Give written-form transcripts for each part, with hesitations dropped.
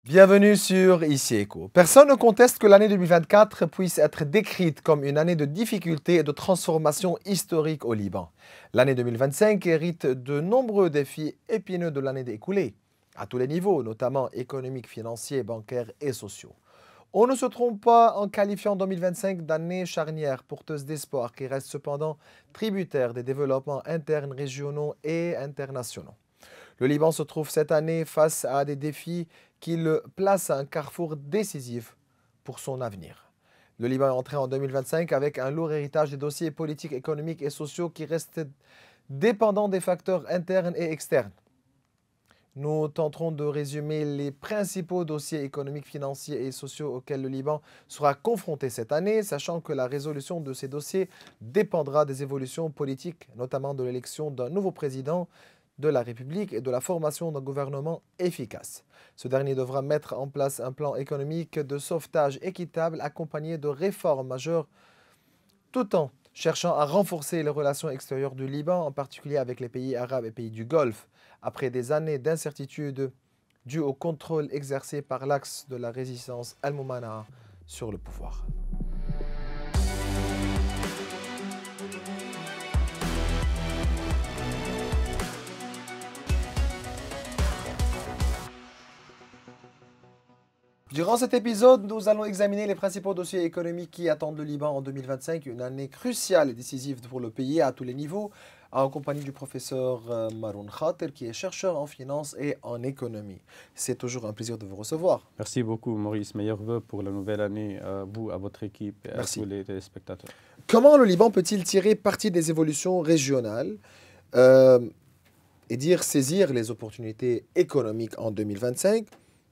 Bienvenue sur Ici Éco. Personne ne conteste que l'année 2024 puisse être décrite comme une année de difficultés et de transformation historique au Liban. L'année 2025 hérite de nombreux défis épineux de l'année écoulée, à tous les niveaux, notamment économiques, financiers, bancaires et sociaux. On ne se trompe pas en qualifiant 2025 d'année charnière porteuse d'espoir qui reste cependant tributaire des développements internes, régionaux et internationaux. Le Liban se trouve cette année face à des défis qui le placent à un carrefour décisif pour son avenir. Le Liban est entré en 2025 avec un lourd héritage des dossiers politiques, économiques et sociaux qui restent dépendants des facteurs internes et externes. Nous tenterons de résumer les principaux dossiers économiques, financiers et sociaux auxquels le Liban sera confronté cette année, sachant que la résolution de ces dossiers dépendra des évolutions politiques, notamment de l'élection d'un nouveau président de la République et de la formation d'un gouvernement efficace. Ce dernier devra mettre en place un plan économique de sauvetage équitable accompagné de réformes majeures tout en cherchant à renforcer les relations extérieures du Liban, en particulier avec les pays arabes et pays du Golfe, après des années d'incertitude dues au contrôle exercé par l'axe de la résistance al-Mumana sur le pouvoir. Durant cet épisode, nous allons examiner les principaux dossiers économiques qui attendent le Liban en 2025, une année cruciale et décisive pour le pays à tous les niveaux, en compagnie du professeur Maroun Khater, qui est chercheur en finance et en économie. C'est toujours un plaisir de vous recevoir. Merci beaucoup, Maurice. Meilleurs vœux pour la nouvelle année à vous, à votre équipe et Merci. à tous les téléspectateurs. Comment le Liban peut-il tirer parti des évolutions régionales et saisir les opportunités économiques en 2025,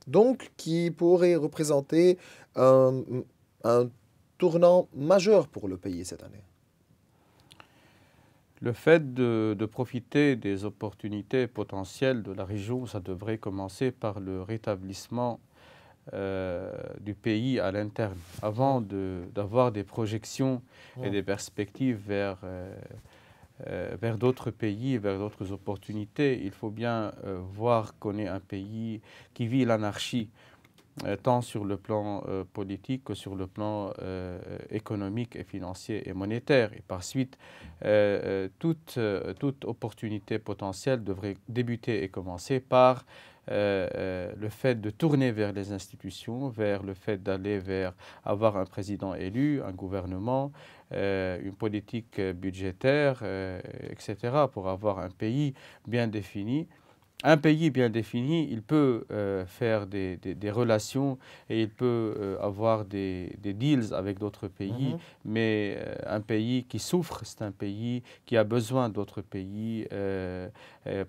donc qui pourrait représenter un tournant majeur pour le pays cette année? Le fait de profiter des opportunités potentielles de la région, ça devrait commencer par le rétablissement du pays à l'interne, avant d'avoir des projections et des perspectives vers d'autres pays, vers d'autres opportunités. Il faut bien voir qu'on est un pays qui vit l'anarchie, tant sur le plan politique que sur le plan économique et financier et monétaire. Et par suite, toute opportunité potentielle devrait débuter et commencer par le fait de tourner vers les institutions, vers le fait d'aller vers avoir un président élu, un gouvernement, une politique budgétaire, etc., pour avoir un pays bien défini. Un pays bien défini, il peut faire des relations et il peut avoir des deals avec d'autres pays, mais un pays qui souffre, c'est un pays qui a besoin d'autres pays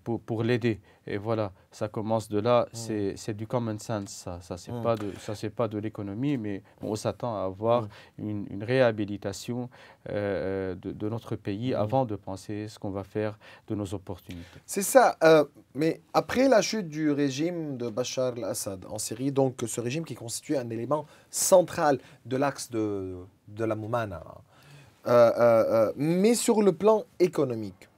pour l'aider. Et voilà, ça commence de là, c'est du common sense, ça c'est pas de l'économie, mais on s'attend à avoir une réhabilitation de notre pays avant de penser ce qu'on va faire de nos opportunités. C'est ça, mais après la chute du régime de Bachar al-Assad en Syrie, donc ce régime qui constitue un élément central de l'axe de la Moumana, mais sur le plan économique,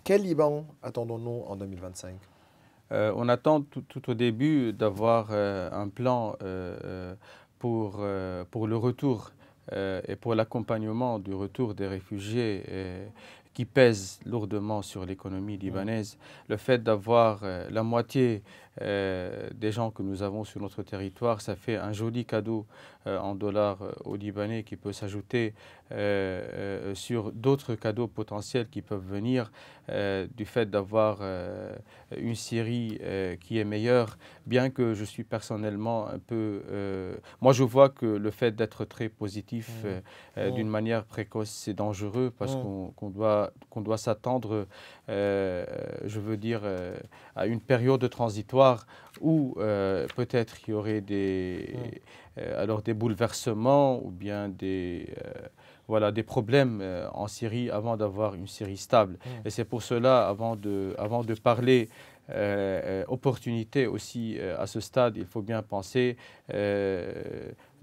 quel Liban attendons-nous en 2025? On attend tout au début d'avoir un plan pour le retour et pour l'accompagnement du retour des réfugiés qui pèsent lourdement sur l'économie libanaise. Le fait d'avoir la moitié des gens que nous avons sur notre territoire, ça fait un joli cadeau en dollars aux Libanais qui peut s'ajouter sur d'autres cadeaux potentiels qui peuvent venir du fait d'avoir une Syrie qui est meilleure, bien que je suis personnellement un peu... moi, je vois que le fait d'être très positif d'une manière précoce, c'est dangereux parce qu'on doit s'attendre, je veux dire, à une période transitoire où peut-être il y aurait alors des bouleversements ou bien voilà, des problèmes en Syrie avant d'avoir une Syrie stable. Et c'est pour cela, avant de parler opportunité aussi à ce stade, il faut bien penser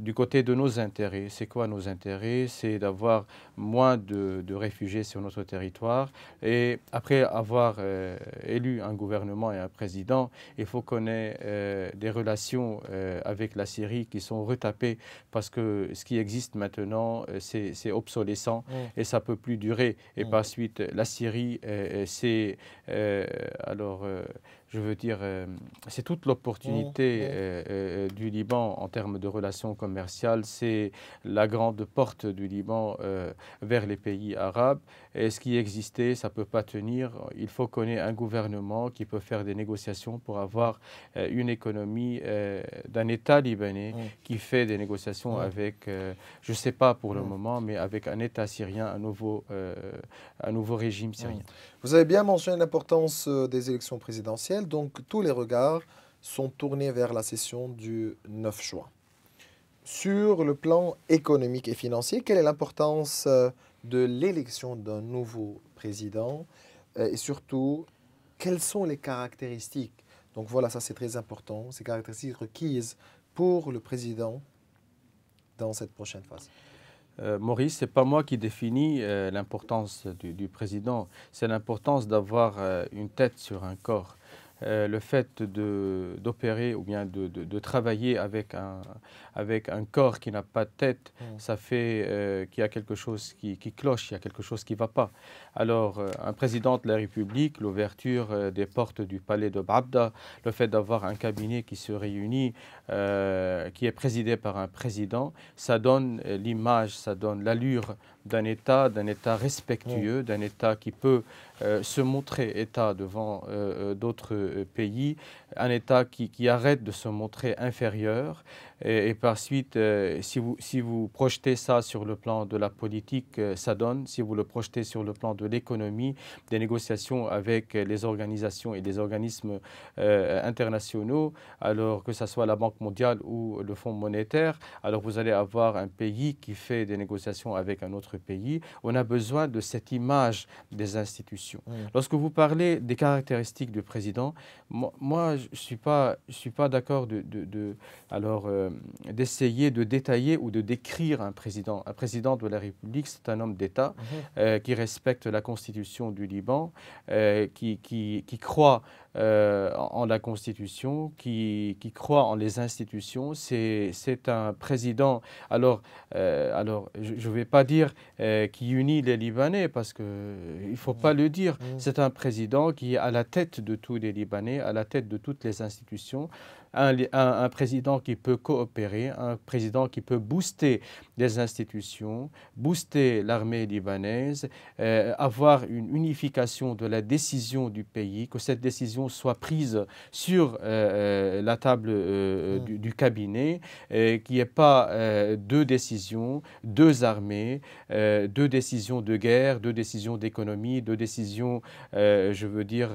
du côté de nos intérêts. C'est quoi nos intérêts? C'est d'avoir moins de réfugiés sur notre territoire. Et après avoir élu un gouvernement et un président, il faut qu'on ait des relations avec la Syrie qui sont retapées parce que ce qui existe maintenant, c'est obsolescent et ça ne peut plus durer. Et par suite, la Syrie, c'est alors je veux dire, c'est toute l'opportunité du Liban en termes de relations commerciales. C'est la grande porte du Liban vers les pays arabes. Et ce qui existait, ça ne peut pas tenir. Il faut qu'on ait un gouvernement qui peut faire des négociations pour avoir une économie d'un État libanais qui fait des négociations avec, je ne sais pas pour le moment, mais avec un État syrien, un nouveau régime syrien. Vous avez bien mentionné l'importance des élections présidentielles, donc tous les regards sont tournés vers la session du 9 juin. Sur le plan économique et financier, quelle est l'importance de l'élection d'un nouveau président et surtout, quelles sont les caractéristiques? Donc voilà, ça c'est très important, ces caractéristiques requises pour le président dans cette prochaine phase. Maurice, ce n'est pas moi qui définis l'importance du président, c'est l'importance d'avoir une tête sur un corps. Le fait d'opérer ou bien de travailler avec un corps qui n'a pas de tête, ça fait qu'il y a quelque chose qui cloche, il y a quelque chose qui ne va pas. Alors, un président de la République, l'ouverture des portes du palais de Babda, le fait d'avoir un cabinet qui se réunit, qui est présidé par un président, ça donne l'image, ça donne l'allure d'un État respectueux, d'un État qui peut se montrer État devant d'autres pays, un État qui arrête de se montrer inférieur. Et par suite, si vous projetez ça sur le plan de la politique, ça donne. Si vous le projetez sur le plan de l'économie, des négociations avec les organisations et les organismes internationaux, alors que ce soit la Banque mondiale ou le Fonds monétaire, alors vous allez avoir un pays qui fait des négociations avec un autre pays. On a besoin de cette image des institutions. Lorsque vous parlez des caractéristiques du président, moi je suis pas d'accord d'essayer de détailler ou de décrire un président. Un président de la République, c'est un homme d'État qui respecte la Constitution du Liban, qui croit en la Constitution, qui croit en les institutions. C'est un président, alors je ne vais pas dire qui unit les Libanais, parce qu'il ne faut pas le dire. C'est un président qui est à la tête de tous les Libanais, à la tête de toutes les institutions. Un président qui peut coopérer, un président qui peut booster des institutions, booster l'armée libanaise, avoir une unification de la décision du pays, que cette décision soit prise sur la table du cabinet, qu'il n'y ait pas deux décisions, deux armées, deux décisions de guerre, deux décisions d'économie, deux décisions, je veux dire,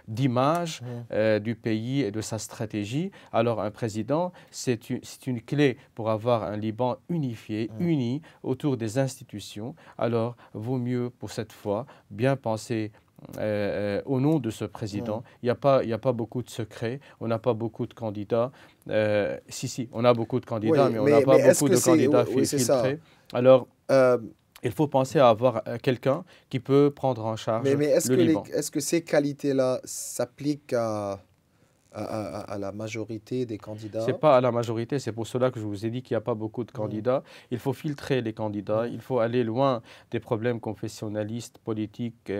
d'image du pays et de sa stratégie. Alors un président, c'est une clé pour avoir un Liban unifié, uni autour des institutions. Alors vaut mieux pour cette fois bien penser au nom de ce président. Il n'y a pas beaucoup de secrets, on n'a pas beaucoup de candidats. Si, on a beaucoup de candidats, mais on n'a pas beaucoup de candidats filtrés. Alors, il faut penser à avoir quelqu'un qui peut prendre en charge le Liban. Est-ce que ces qualités-là s'appliquent à la majorité des candidats? Ce n'est pas à la majorité, c'est pour cela que je vous ai dit qu'il n'y a pas beaucoup de candidats. Il faut filtrer les candidats, il faut aller loin des problèmes confessionnalistes, politiques,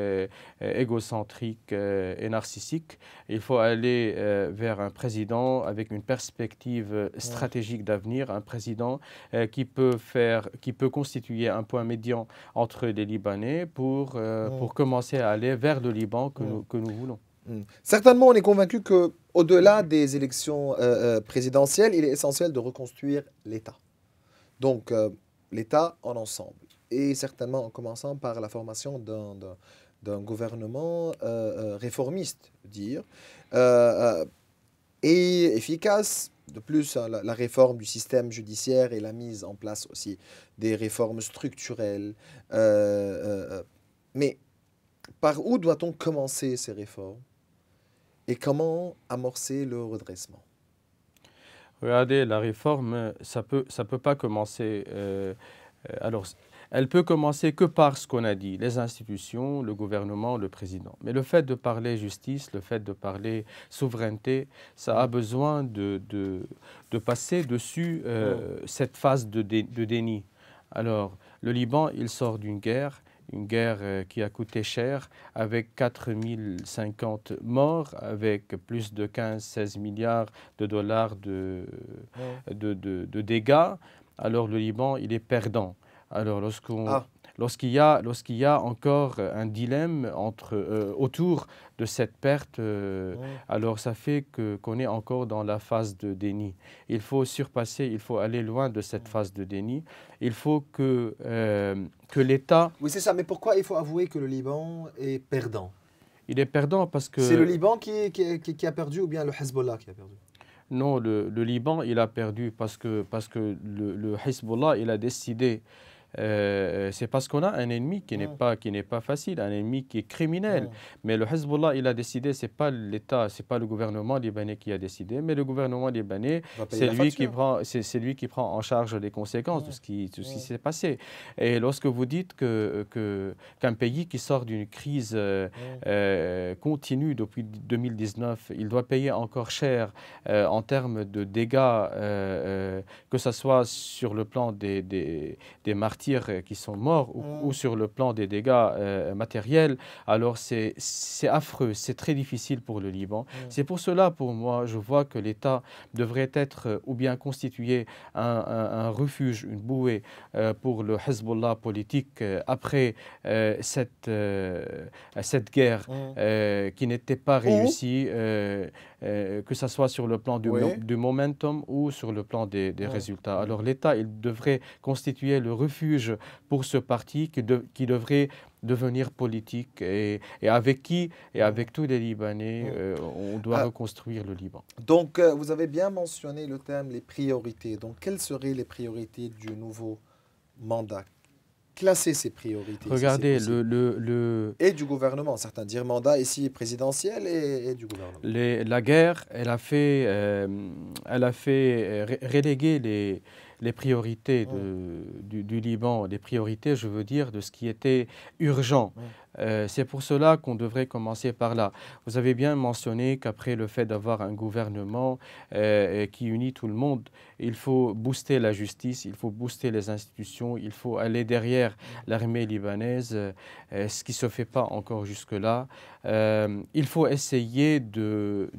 égocentriques et narcissiques. Il faut aller vers un président avec une perspective stratégique d'avenir, un président qui peut constituer un point médian entre les Libanais pour commencer à aller vers le Liban que nous voulons. Certainement, on est convaincu qu'au-delà des élections présidentielles, il est essentiel de reconstruire l'État. Donc, l'État en ensemble. Et certainement en commençant par la formation d'un gouvernement réformiste, dire, et efficace. De plus, la réforme du système judiciaire et la mise en place aussi des réformes structurelles. Mais par où doit-on commencer ces réformes? Et comment amorcer le redressement? Regardez, la réforme, ça peut pas commencer. Alors, elle peut commencer que par ce qu'on a dit, les institutions, le gouvernement, le président. Mais le fait de parler justice, le fait de parler souveraineté, ça a besoin de passer dessus cette phase de déni. Alors, le Liban, il sort d'une guerre. Une guerre qui a coûté cher, avec 4050 morts, avec plus de 15-16 milliards de dollars de dégâts. Alors le Liban, il est perdant. Alors lorsqu'il y a encore un dilemme autour de cette perte, alors ça fait qu'on est encore dans la phase de déni. Il faut surpasser, il faut aller loin de cette phase de déni. Il faut que l'État... Oui, c'est ça. Mais pourquoi il faut avouer que le Liban est perdant? Il est perdant parce que... C'est le Liban qui a perdu ou bien le Hezbollah qui a perdu? Non, le Liban, il a perdu parce que le Hezbollah, il a décidé. C'est parce qu'on a un ennemi qui n'est pas facile, un ennemi qui est criminel. Mais le Hezbollah, il a décidé, c'est pas l'État, c'est pas le gouvernement libanais qui a décidé, mais le gouvernement libanais, c'est lui qui prend en charge les conséquences de ce qui s'est passé. Et lorsque vous dites qu'un pays qui sort d'une crise continue depuis 2019, il doit payer encore cher en termes de dégâts, que ce soit sur le plan des martyrs qui sont morts ou sur le plan des dégâts matériels, alors c'est affreux, c'est très difficile pour le Liban. C'est pour cela, pour moi, je vois que l'État devrait être ou bien constituer un refuge, une bouée pour le Hezbollah politique après cette guerre qui n'était pas réussie, que ce soit sur le plan du momentum ou sur le plan des résultats. Alors l'État, il devrait constituer le refuge pour ce parti qui devrait devenir politique et avec tous les Libanais, on doit reconstruire le Liban. Donc, vous avez bien mentionné le thème, les priorités. Donc, quelles seraient les priorités du nouveau mandat? Classer ces priorités. Regardez, si et du gouvernement. Certains diront mandat ici présidentiel et du gouvernement. La guerre, elle a fait reléguer les priorités du Liban, les priorités, je veux dire, de ce qui était urgent. C'est pour cela qu'on devrait commencer par là. Vous avez bien mentionné qu'après le fait d'avoir un gouvernement qui unit tout le monde, il faut booster la justice, il faut booster les institutions, il faut aller derrière l'armée libanaise, ce qui ne se fait pas encore jusque-là. Il faut essayer de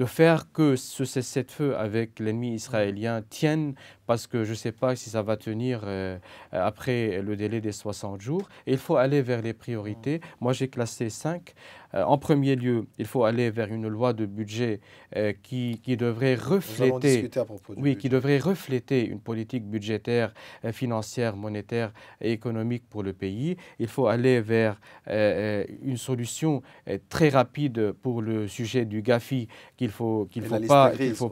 faire que ce cessez-le-feu avec l'ennemi israélien tienne, parce que je ne sais pas si ça va tenir après le délai des 60 jours. Et il faut aller vers les priorités. Moi, j'ai classé 5. En premier lieu, il faut aller vers une loi de budget qui devrait refléter, qui devrait refléter une politique budgétaire, financière, monétaire et économique pour le pays. Il faut aller vers une solution très rapide pour le sujet du GAFI qu'il faut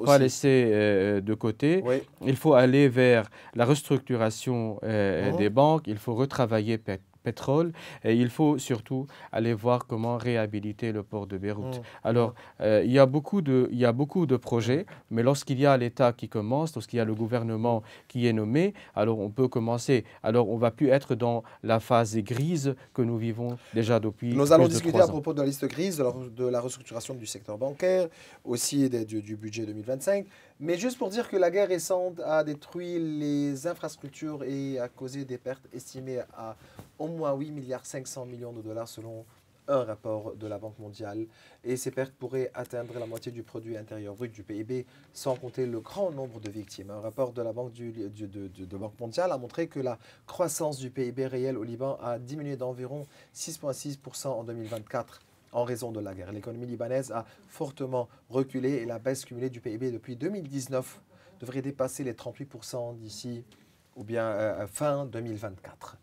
pas laisser de côté. Oui. Il faut aller vers la restructuration des banques. Il faut retravailler pétrole et il faut surtout aller voir comment réhabiliter le port de Beyrouth. Alors, il y a beaucoup de projets, mais lorsqu'il y a l'État qui commence, lorsqu'il y a le gouvernement qui est nommé, alors on peut commencer. Alors, on ne va plus être dans la phase grise que nous vivons déjà depuis Nous allons discuter à propos de la liste grise, de la restructuration du secteur bancaire, aussi du budget 2025. Mais juste pour dire que la guerre récente a détruit les infrastructures et a causé des pertes estimées à au moins 8,5 milliards de dollars selon un rapport de la Banque mondiale. Et ces pertes pourraient atteindre la moitié du produit intérieur brut du PIB, sans compter le grand nombre de victimes. Un rapport de la Banque mondiale a montré que la croissance du PIB réel au Liban a diminué d'environ 6,6% en 2024. En raison de la guerre. L'économie libanaise a fortement reculé et la baisse cumulée du PIB depuis 2019 devrait dépasser les 38% d'ici ou bien fin 2024.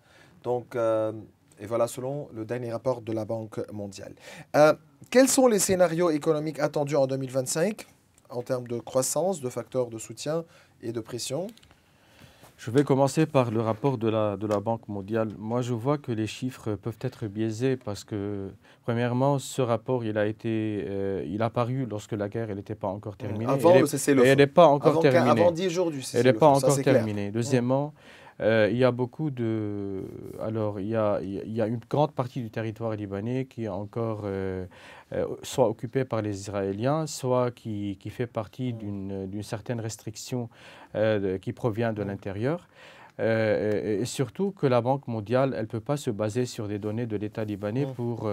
Donc, et voilà selon le dernier rapport de la Banque mondiale. Quels sont les scénarios économiques attendus en 2025 en termes de croissance, de facteurs de soutien et de pression? Je vais commencer par le rapport de la Banque mondiale. Moi, je vois que les chiffres peuvent être biaisés parce que, premièrement, ce rapport, il a paru lorsque la guerre n'était pas encore terminée. Avant le Et elle cessez-le-feu. n'est pas encore Avant terminée. 10 jours du Elle n'est pas cessez-le-feu, ça encore c'est clair. terminée. Deuxièmement, il y a beaucoup de... Alors, il y a une grande partie du territoire libanais qui est encore soit occupé par les Israéliens, soit qui fait partie d'une certaine restriction qui provient de l'intérieur. Et surtout que la Banque mondiale, elle ne peut pas se baser sur des données de l'État libanais pour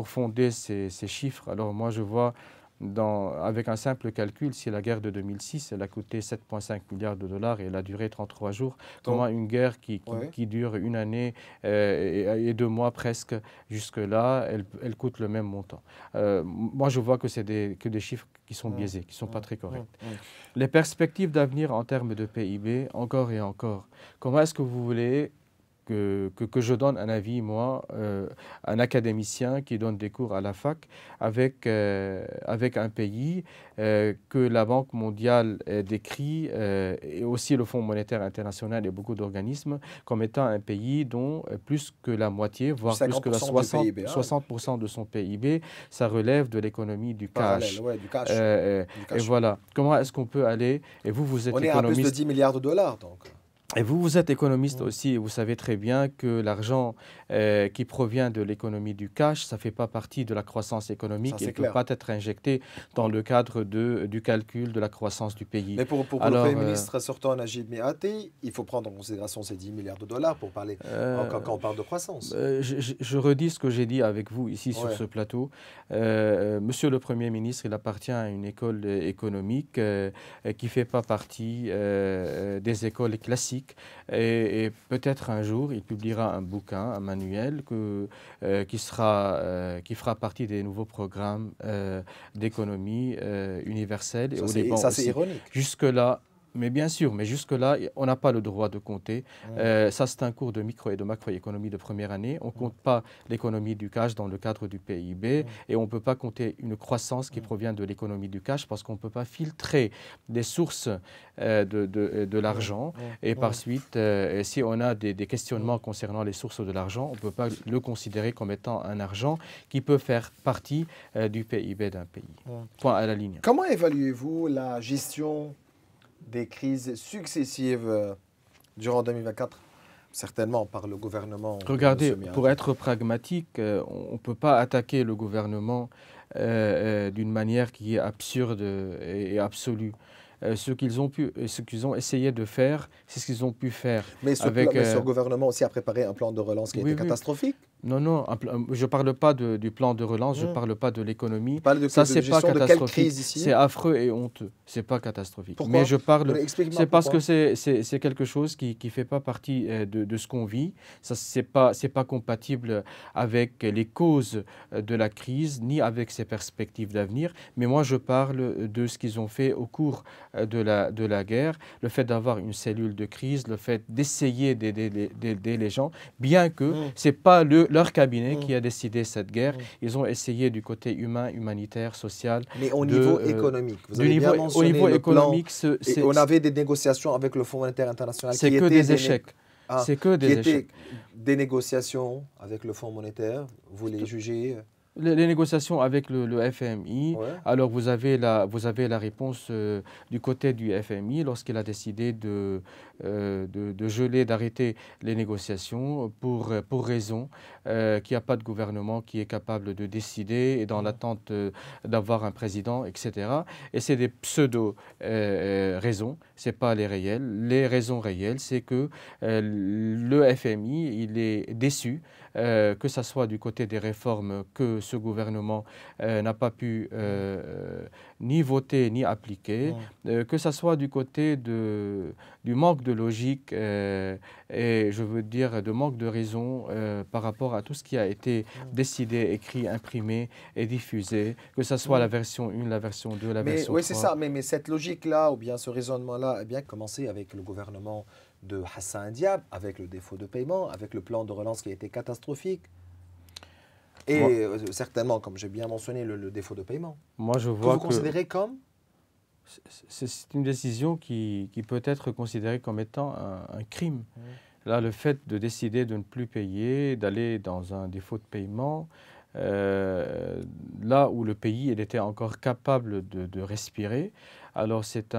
fonder ces chiffres. Alors moi, je vois, avec un simple calcul, si la guerre de 2006, elle a coûté 7,5 milliards de dollars et elle a duré 33 jours, comment une guerre qui dure une année et 2 mois presque, jusque-là, elle coûte le même montant. Moi, je vois que c'est que des chiffres qui sont biaisés, qui ne sont pas très corrects. Les perspectives d'avenir en termes de PIB, encore et encore. Comment est-ce que vous voulez que je donne un avis, moi, un académicien qui donne des cours à la fac, avec un pays que la Banque mondiale décrit, et aussi le Fonds monétaire international et beaucoup d'organismes, comme étant un pays dont plus que la moitié, voire plus que la 60% de son PIB, ça relève de l'économie du cash. Du cash. Et voilà. Comment est-ce qu'on peut aller... Et vous êtes On est à plus de 10 milliards de dollars, donc. Et vous êtes économiste aussi, et vous savez très bien que l'argent qui provient de l'économie du cash, ça ne fait pas partie de la croissance économique et ne peut pas être injecté dans le cadre du calcul de la croissance du pays. Mais pour le Premier ministre sortant, Najib Mikati, il faut prendre en considération ces 10 milliards de dollars pour parler, quand on parle de croissance. Je redis ce que j'ai dit avec vous ici sur ce plateau. Monsieur le Premier ministre, il appartient à une école économique qui ne fait pas partie des écoles classiques. Et peut-être un jour, il publiera un bouquin, un manuel qui fera partie des nouveaux programmes d'économie universelle. Ça, c'est ironique. Jusque-là, mais bien sûr, mais jusque-là, on n'a pas le droit de compter. Ça, c'est un cours de micro et de macroéconomie de première année. On ne compte pas l'économie du cash dans le cadre du PIB et on ne peut pas compter une croissance qui provient de l'économie du cash parce qu'on ne peut pas filtrer des sources de l'argent. Et par suite, si on a des questionnements concernant les sources de l'argent, on ne peut pas le considérer comme étant un argent qui peut faire partie du PIB d'un pays. Point à la ligne. Comment évaluez-vous la gestion des crises successives durant 2024, certainement par le gouvernement? Regardez, pour être pragmatique, on ne peut pas attaquer le gouvernement d'une manière qui est absurde et absolue. Ce qu'ils ont essayé de faire, c'est ce qu'ils ont pu faire. Mais ce gouvernement aussi a préparé un plan de relance qui était catastrophique. Non, non, je ne parle pas du plan de relance, je ne parle pas de l'économie. Ça, c'est pas catastrophique. C'est affreux et honteux. Ce n'est pas catastrophique. Pourquoi? Mais je parle. C'est parce que c'est quelque chose qui ne fait pas partie de ce qu'on vit. Ce n'est pas compatible avec les causes de la crise, ni avec ses perspectives d'avenir. Mais moi, je parle de ce qu'ils ont fait au cours de la guerre, le fait d'avoir une cellule de crise, le fait d'essayer d'aider les gens, bien que ce n'est pas leur cabinet qui a décidé cette guerre. Ils ont essayé du côté humain, humanitaire, social. Mais au niveau économique, vous avez bien mentionné au niveau économique, on avait des négociations avec le Fonds monétaire international. C'est que des échecs. C'est que des échecs. Des négociations avec le Fonds monétaire, vous les jugez? Les négociations avec le FMI, alors vous avez la réponse du côté du FMI lorsqu'il a décidé de geler, d'arrêter les négociations pour raison qu'il n'y a pas de gouvernement qui est capable de décider et dans l'attente d'avoir un président, etc. Et c'est des pseudo-raisons, ce n'est pas les réelles. Les raisons réelles, c'est que le FMI, il est déçu, que ce soit du côté des réformes que ce gouvernement n'a pas pu ni voter ni appliquer, que ce soit du côté du manque de logique et je veux dire de manque de raison par rapport à tout ce qui a été décidé, écrit, imprimé et diffusé, que ce soit la version 1, la version 2, la version 3. Oui, c'est ça, mais cette logique-là ou bien ce raisonnement-là a bien commencé avec le gouvernement de Hassan Diab, avec le défaut de paiement, avec le plan de relance qui a été catastrophique. Et certainement, comme j'ai bien mentionné, le défaut de paiement. Moi, je vois que vous considérez comme C'est une décision qui peut être considérée comme étant un crime. Là, le fait de décider de ne plus payer, d'aller dans un défaut de paiement, là où le pays il était encore capable de respirer, alors c'est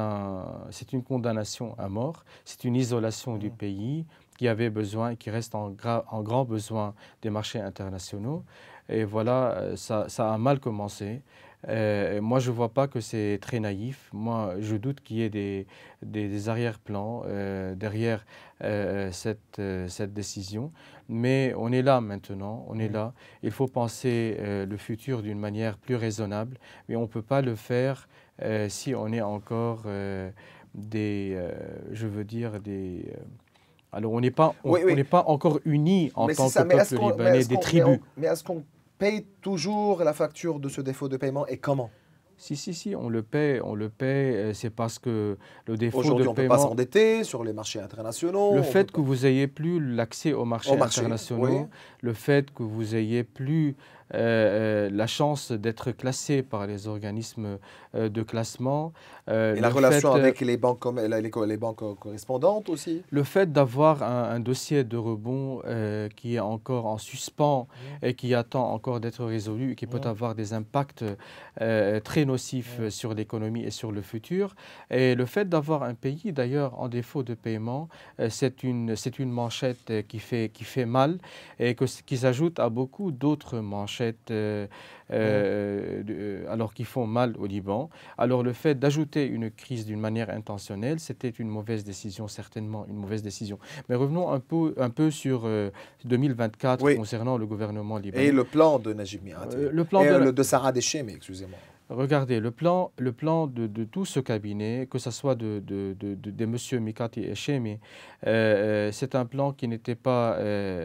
une condamnation à mort, c'est une isolation du pays qui avait besoin, qui reste en grand besoin des marchés internationaux. Et voilà, ça a mal commencé. Moi, je ne vois pas que c'est très naïf. Moi, je doute qu'il y ait des arrière-plans derrière cette décision. Mais on est là maintenant, on est là. Il faut penser le futur d'une manière plus raisonnable, mais on ne peut pas le faire si on est encore je veux dire, alors, on n'est pas, Oui, on oui. n'est pas encore unis en Mais tant c'est que ça. peuple libanais, des tribus. Mais est-ce qu'on paye toujours la facture de ce défaut de paiement et comment? Si, on le paie, c'est parce que le défaut de Aujourd'hui, on ne peut pas paiement, s'endetter sur les marchés internationaux. le On peut fait que pas. vous ayez plus l'accès aux Au marchés marché, oui. internationaux, le fait que vous ayez plus la chance d'être classé par les organismes de classement, Et la le relation fait, avec les banques, les banques correspondantes aussi. le fait d'avoir un dossier de rebond qui est encore en suspens et qui attend encore d'être résolu et qui peut avoir des impacts très nocifs sur l'économie et sur le futur. Et le fait d'avoir un pays, d'ailleurs, en défaut de paiement, c'est une manchette qui fait mal et qui s'ajoute à beaucoup d'autres manchettes alors qui font mal au Liban. Alors le fait d'ajouter une crise d'une manière intentionnelle, c'était une mauvaise décision, certainement une mauvaise décision. Mais revenons un peu sur 2024 Oui. concernant le gouvernement Et libanais. le plan de Najib Mikati. Le plan Et de, le de Sarah Deshem, excusez-moi. Regardez, le plan de tout ce cabinet, que ce soit de M. Mikati et Chemi, c'est un plan qui n'était pas...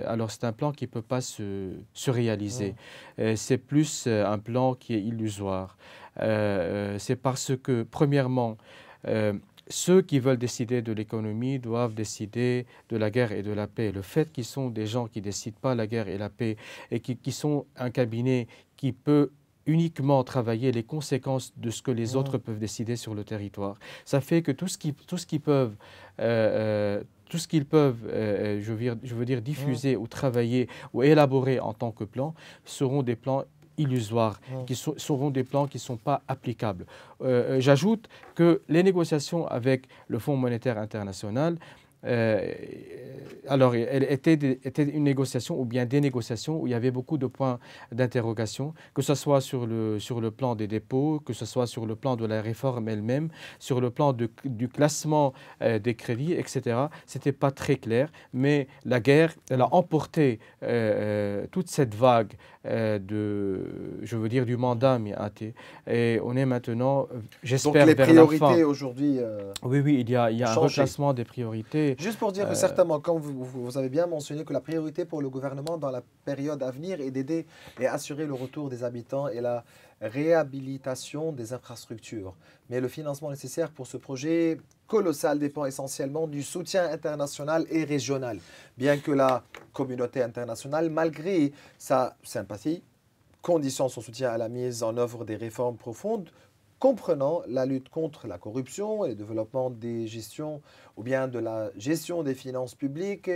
alors, c'est un plan qui ne peut pas se réaliser. C'est plus un plan qui est illusoire. C'est parce que, premièrement, ceux qui veulent décider de l'économie doivent décider de la guerre et de la paix. Le fait qu'ils sont des gens qui ne décident pas la guerre et la paix et qui sont un cabinet qui peut uniquement travailler les conséquences de ce que les autres peuvent décider sur le territoire. Ça fait que tout ce qu'ils peuvent, je veux dire, diffuser ou travailler ou élaborer en tant que plan seront des plans illusoires, seront des plans qui ne sont pas applicables. J'ajoute que les négociations avec le Fonds monétaire international, alors, elle était une négociation ou bien des négociations où il y avait beaucoup de points d'interrogation, que ce soit sur le plan des dépôts, que ce soit sur le plan de la réforme elle-même, sur le plan du classement des crédits, etc. Ce n'était pas très clair, mais la guerre, elle a emporté toute cette vague je veux dire, du mandat Miati. Et on est maintenant, j'espère, vers la fin. Donc les priorités aujourd'hui Oui, il y a un changé. reclassement des priorités. Juste pour dire certainement, comme vous avez bien mentionné que la priorité pour le gouvernement dans la période à venir est d'aider et assurer le retour des habitants et la réhabilitation des infrastructures. Mais le financement nécessaire pour ce projet colossal dépend essentiellement du soutien international et régional. Bien que la communauté internationale, malgré sa sympathie, conditionne son soutien à la mise en œuvre des réformes profondes, comprenant la lutte contre la corruption et le développement des gestions ou bien de la gestion des finances publiques,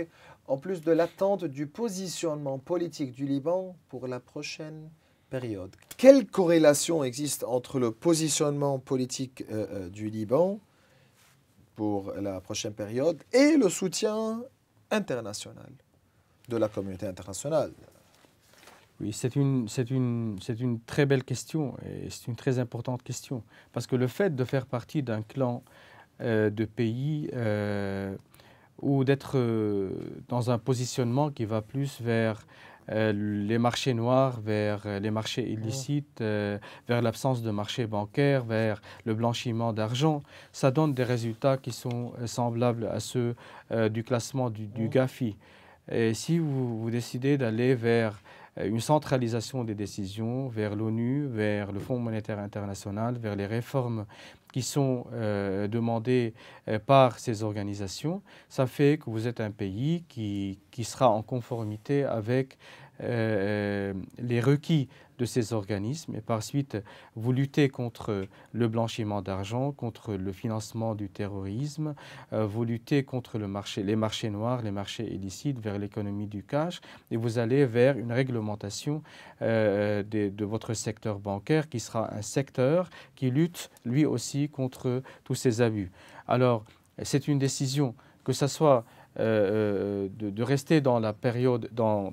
en plus de l'attente du positionnement politique du Liban pour la prochaine période. Quelle corrélation existe entre le positionnement politique du Liban pour la prochaine période et le soutien international de la communauté internationale? Oui, c'est une très belle question et c'est une très importante question. Parce que le fait de faire partie d'un clan de pays ou d'être dans un positionnement qui va plus vers les marchés noirs, vers les marchés illicites, vers l'absence de marché bancaire, vers le blanchiment d'argent, ça donne des résultats qui sont semblables à ceux du classement du GAFI. Et si vous décidez d'aller vers une centralisation des décisions, vers l'ONU, vers le Fonds monétaire international, vers les réformes qui sont demandées par ces organisations, ça fait que vous êtes un pays qui sera en conformité avec les requis de ces organismes et par suite vous luttez contre le blanchiment d'argent, contre le financement du terrorisme, vous luttez contre les marchés noirs, les marchés illicites vers l'économie du cash et vous allez vers une réglementation de votre secteur bancaire qui sera un secteur qui lutte lui aussi contre tous ces abus. Alors c'est une décision que ce soit de rester dans la période, dans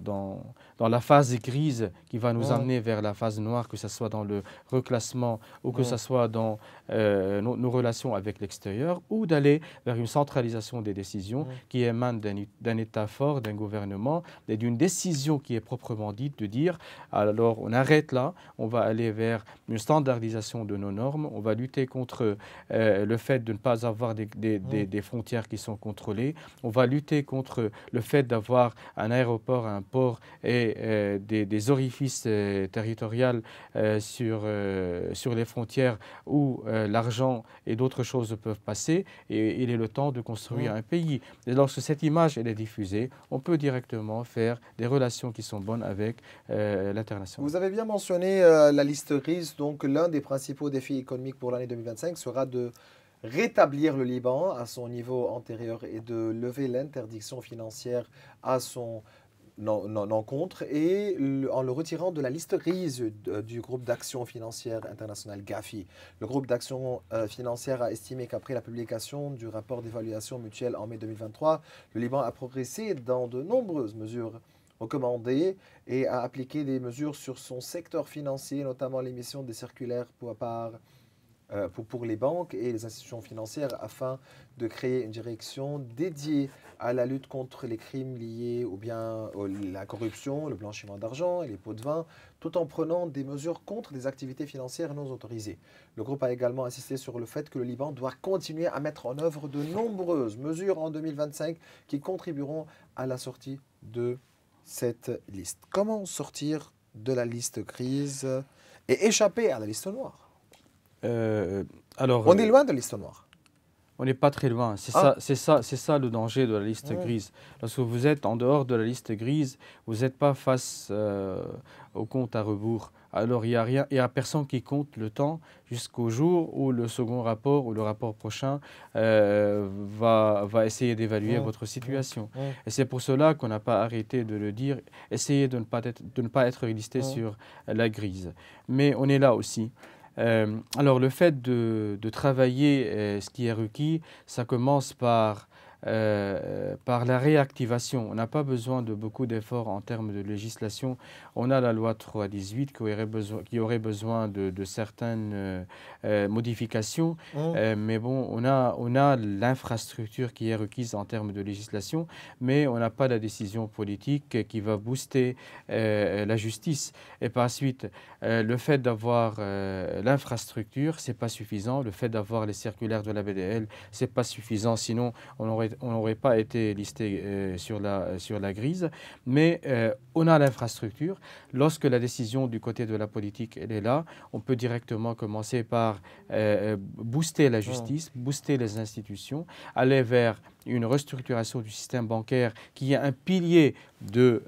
la phase grise qui va nous amener vers la phase noire, que ce soit dans le reclassement ou que ce soit dans nos relations avec l'extérieur, ou d'aller vers une centralisation des décisions qui émane d'un État fort, d'un gouvernement, et d'une décision qui est proprement dite, de dire alors on arrête là, on va aller vers une standardisation de nos normes, on va lutter contre le fait de ne pas avoir des frontières qui sont contrôlées, on va lutter contre le fait d'avoir un aéroport, un port et des orifices territoriaux sur les frontières où l'argent et d'autres choses peuvent passer et il est le temps de construire un pays. Et lorsque cette image elle est diffusée, on peut directement faire des relations qui sont bonnes avec l'international. Vous avez bien mentionné la liste grise, donc l'un des principaux défis économiques pour l'année 2025 sera de rétablir le Liban à son niveau antérieur et de lever l'interdiction financière à son encontre et en le retirant de la liste grise du groupe d'action financière internationale GAFI. Le groupe d'action financière a estimé qu'après la publication du rapport d'évaluation mutuelle en mai 2023, le Liban a progressé dans de nombreuses mesures recommandées et a appliqué des mesures sur son secteur financier, notamment l'émission des circulaires pour les banques et les institutions financières afin de créer une direction dédiée à la lutte contre les crimes liés ou bien la corruption, le blanchiment d'argent et les pots de vin, tout en prenant des mesures contre des activités financières non autorisées. Le groupe a également insisté sur le fait que le Liban doit continuer à mettre en œuvre de nombreuses mesures en 2025 qui contribueront à la sortie de cette liste. Comment sortir de la liste grise et échapper à la liste noire? On est loin de la liste noire. On n'est pas très loin. C'est ça le danger de la liste grise. Lorsque vous êtes en dehors de la liste grise, vous n'êtes pas face au compte à rebours. Alors, il n'y a personne qui compte le temps jusqu'au jour où le second rapport ou le rapport prochain va essayer d'évaluer votre situation. Et c'est pour cela qu'on n'a pas arrêté de le dire. Essayez de ne pas être listé sur la grise. Mais on est là aussi. Alors le fait de travailler ce qui est requis, ça commence par la réactivation. On n'a pas besoin de beaucoup d'efforts en termes de législation. On a la loi 318 qui aurait besoin de certaines modifications, mais bon, on a l'infrastructure qui est requise en termes de législation, mais on n'a pas la décision politique qui va booster la justice. Et par suite, le fait d'avoir l'infrastructure, ce n'est pas suffisant. Le fait d'avoir les circulaires de la BDL, ce n'est pas suffisant, sinon on n'aurait pas été listé sur la grise, mais on a l'infrastructure. Lorsque la décision du côté de la politique elle est là, on peut directement commencer par booster la justice, booster les institutions, aller vers une restructuration du système bancaire qui est un pilier de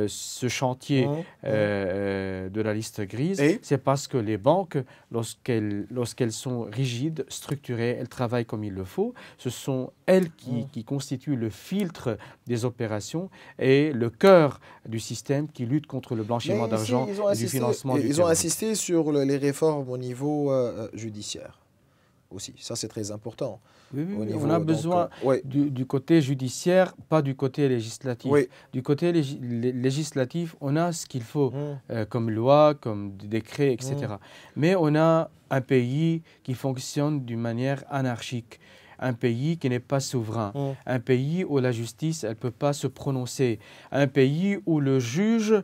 ce chantier de la liste grise. C'est parce que les banques, lorsqu'elles sont rigides, structurées, elles travaillent comme il le faut. Ce sont elles qui constituent le filtre des opérations et le cœur du système qui lutte contre le blanchiment d'argent et du financement du terrorisme. Ils ont insisté sur les réformes au niveau judiciaire aussi. Ça, c'est très important. Oui, on a besoin du côté judiciaire, pas du côté législatif. Du côté législatif, on a ce qu'il faut, comme loi, comme décret, etc. Mais on a un pays qui fonctionne d'une manière anarchique. Un pays qui n'est pas souverain, un pays où la justice elle peut pas se prononcer, un pays où le juge,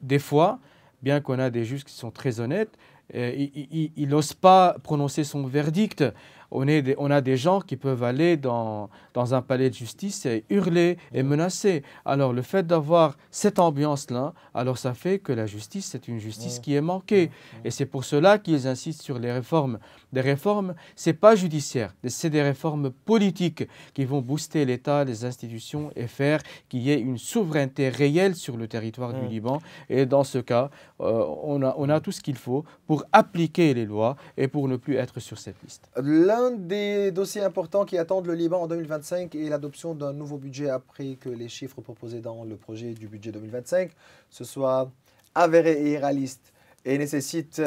des fois, bien qu'on a des juges qui sont très honnêtes, il n'ose pas prononcer son verdict on a des gens qui peuvent aller dans un palais de justice et hurler et menacer. Alors le fait d'avoir cette ambiance-là, alors ça fait que la justice, c'est une justice qui est manquée. Et c'est pour cela qu'ils insistent sur les réformes. Des réformes, ce n'est pas judiciaire, c'est des réformes politiques qui vont booster l'État, les institutions et faire qu'il y ait une souveraineté réelle sur le territoire du Liban. Et dans ce cas, on a tout ce qu'il faut pour appliquer les lois et pour ne plus être sur cette liste. L'un des dossiers importants qui attendent le Liban en 2025 est l'adoption d'un nouveau budget après que les chiffres proposés dans le projet du budget 2025 se soient avérés et irréalistes et nécessitent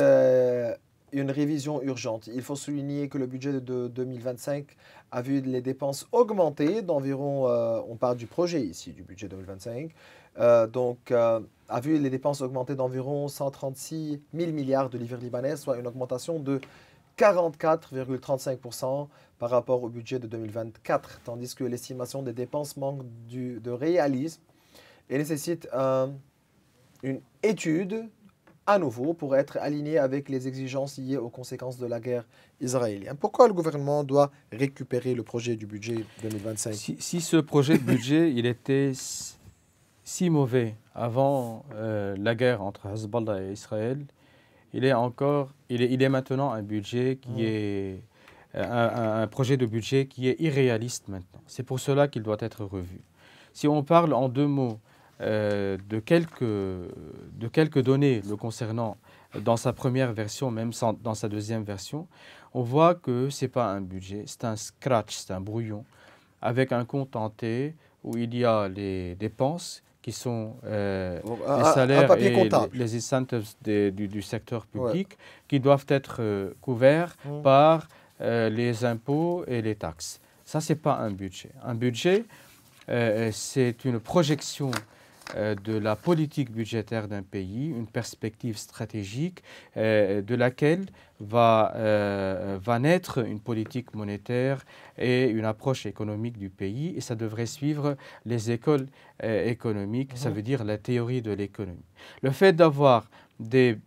une révision urgente. Il faut souligner que le budget de 2025 a vu les dépenses augmenter d'environ, on parle du projet ici, du budget 2025, a vu les dépenses augmenter d'environ 136 000 milliards de livres libanais, soit une augmentation de 44,35% par rapport au budget de 2024, tandis que l'estimation des dépenses manque de réalisme et nécessite une étude à nouveau pour être aligné avec les exigences liées aux conséquences de la guerre israélienne. Pourquoi le gouvernement doit récupérer le projet du budget 2025? Si ce projet de budget il était si mauvais avant la guerre entre Hezbollah et Israël, il est maintenant un budget qui est un projet de budget qui est irréaliste maintenant. C'est pour cela qu'il doit être revu. Si on parle en deux mots de quelques données le concernant dans sa première version, même dans sa deuxième version, on voit que ce n'est pas un budget, c'est un scratch, c'est un brouillon, avec un compte en T où il y a les dépenses qui sont les salaires et les incentives du secteur public qui doivent être couverts par les impôts et les taxes. Ça, ce n'est pas un budget. Un budget, c'est une projection de la politique budgétaire d'un pays, une perspective stratégique de laquelle va naître une politique monétaire et une approche économique du pays. Et ça devrait suivre les écoles économiques, ça veut dire la théorie de l'économie. Le fait d'avoir des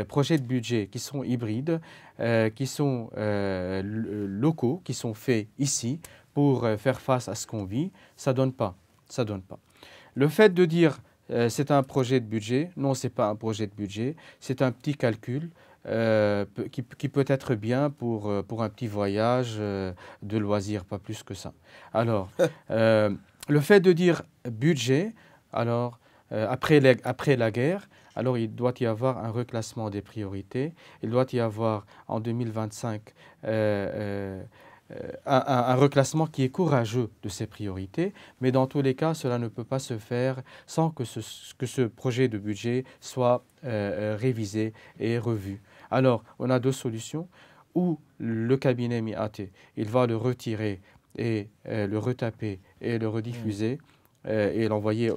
projets de budget qui sont hybrides, qui sont locaux, qui sont faits ici pour faire face à ce qu'on vit, ça donne pas. Ça donne pas. Le fait de dire c'est un projet de budget, non, ce n'est pas un projet de budget, c'est un petit calcul qui peut être bien pour un petit voyage de loisirs, pas plus que ça. Alors, le fait de dire budget, alors après la guerre, alors il doit y avoir un reclassement des priorités, il doit y avoir en 2025 un reclassement qui est courageux de ces priorités, mais dans tous les cas, cela ne peut pas se faire sans que ce projet de budget soit révisé et revu. Alors, on a deux solutions. Ou le cabinet Miaté, il va le retirer et le retaper et le rediffuser et l'envoyer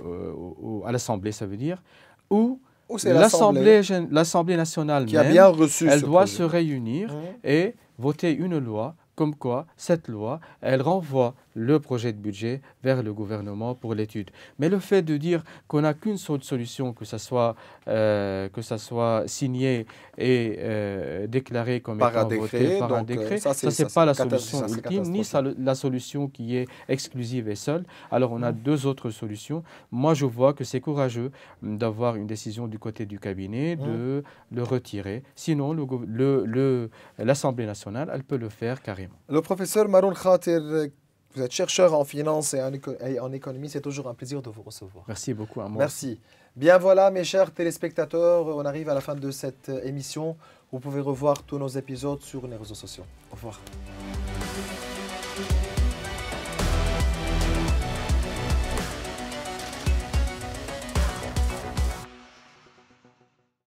à l'Assemblée, ça veut dire, ou l'Assemblée nationale qui a bien reçu elle doit se réunir et voter une loi comme quoi cette loi, elle renvoie le projet de budget vers le gouvernement pour l'étude. Mais le fait de dire qu'on n'a qu'une seule solution, que ça soit signé et déclaré comme étant voté par un décret, ça c'est pas la solution ultime, ni la solution qui est exclusive et seule. Alors on a deux autres solutions. Moi je vois que c'est courageux d'avoir une décision du côté du cabinet, de le retirer. Sinon l'Assemblée nationale, elle peut le faire carrément. Le professeur Maroun Khater, vous êtes chercheur en finance et en économie, c'est toujours un plaisir de vous recevoir. Merci beaucoup à moi. Merci. Bien voilà mes chers téléspectateurs, on arrive à la fin de cette émission. Vous pouvez revoir tous nos épisodes sur les réseaux sociaux. Au revoir.